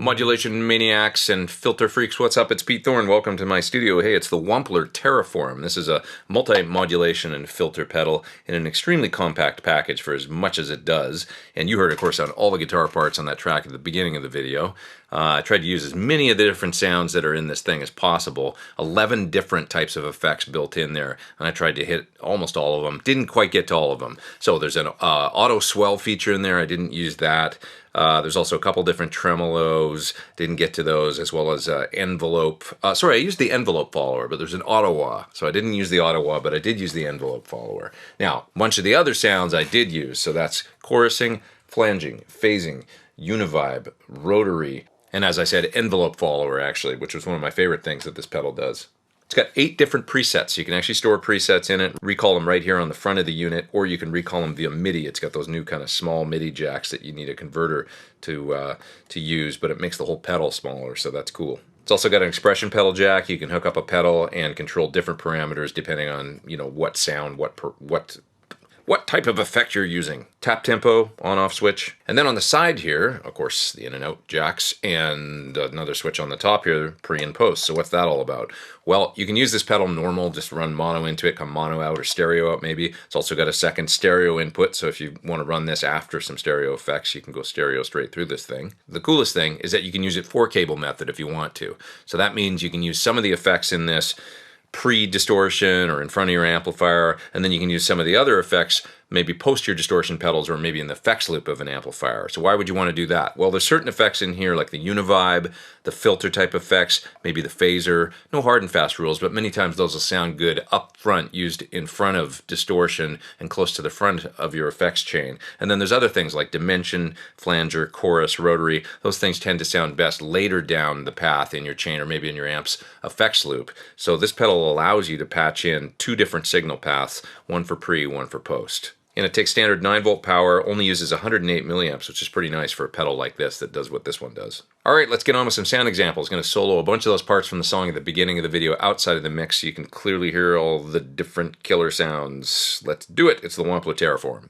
Modulation maniacs and filter freaks, what's up? It's Pete Thorn. Welcome to my studio. Hey, it's the Wampler TERRAFORM. This is a multi-modulation and filter pedal in an extremely compact package for as much as it does. And you heard, of course, on all the guitar parts on that track at the beginning of the video. I tried to use as many of the different sounds that are in this thing as possible. 11 different types of effects built in there, and I tried to hit almost all of them. Didn't quite get to all of them. So there's an auto swell feature in there. I didn't use that. There's also a couple different tremolos, didn't get to those, as well as envelope. Sorry, I used the envelope follower, but there's an auto-wah. So I didn't use the auto-wah, but I did use the envelope follower. Now, a bunch of the other sounds I did use, so that's chorusing, flanging, phasing, univibe, rotary, and as I said, envelope follower actually, which was one of my favorite things that this pedal does. It's got 8 different presets. You can actually store presets in it, recall them right here on the front of the unit, or you can recall them via MIDI. It's got those new kind of small MIDI jacks that you need a converter to use, but it makes the whole pedal smaller, so that's cool. It's also got an expression pedal jack. You can hook up a pedal and control different parameters depending on, you know, what sound, what type of effect you're using. Tap tempo, on-off switch. And then on the side here, of course, the in and out jacks, and another switch on the top here, pre and post. So what's that all about? Well, you can use this pedal normal, just run mono into it, come mono out or stereo out maybe. It's also got a second stereo input, so if you want to run this after some stereo effects, you can go stereo straight through this thing. The coolest thing is that you can use it 4-cable method if you want to. So that means you can use some of the effects in this pre-distortion or in front of your amplifier, and then you can use some of the other effects maybe post your distortion pedals or maybe in the effects loop of an amplifier. So why would you want to do that? Well, there's certain effects in here like the univibe, the filter type effects, maybe the phaser. No hard and fast rules, but many times those will sound good up front, used in front of distortion and close to the front of your effects chain. And then there's other things like dimension, flanger, chorus, rotary. Those things tend to sound best later down the path in your chain or maybe in your amp's effects loop. So this pedal allows you to patch in 2 different signal paths, one for pre, one for post. And it takes standard 9-volt power, only uses 108 milliamps, which is pretty nice for a pedal like this that does what this one does. All right, let's get on with some sound examples. I'm going to solo a bunch of those parts from the song at the beginning of the video outside of the mix so you can clearly hear all the different killer sounds. Let's do it. It's the Wampler TERRAFORM.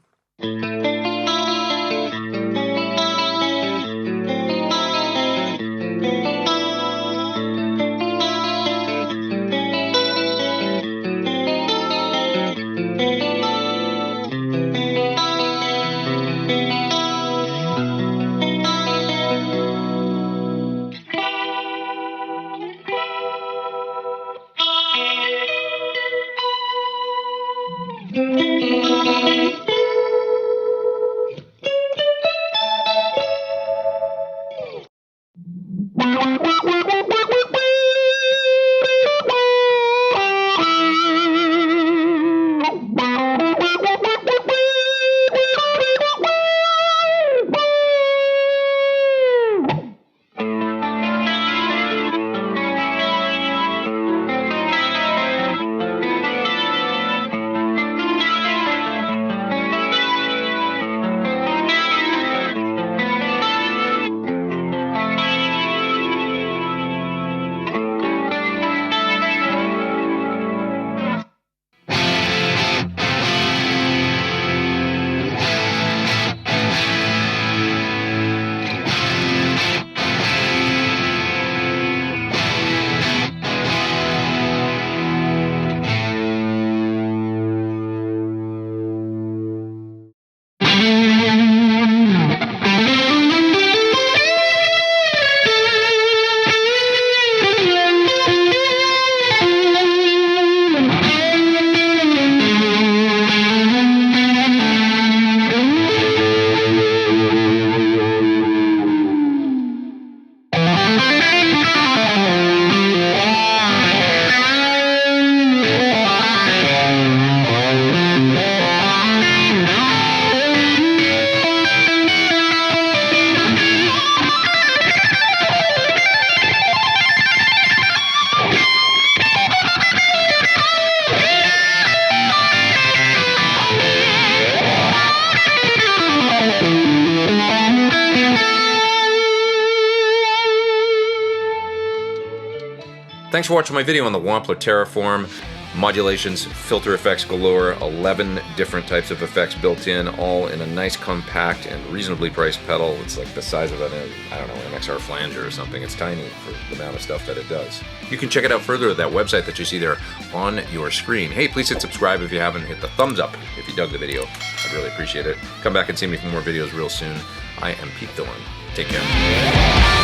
Thanks for watching my video on the Wampler TERRAFORM. Modulations, filter effects galore, 11 different types of effects built in, all in a nice, compact, and reasonably priced pedal. It's like the size of an, I don't know, an XR flanger or something. It's tiny for the amount of stuff that it does. You can check it out further at that website that you see there on your screen. Hey, please hit subscribe if you haven't. Hit the thumbs up if you dug the video. I'd really appreciate it. Come back and see me for more videos real soon. I am Pete Thorn. Take care.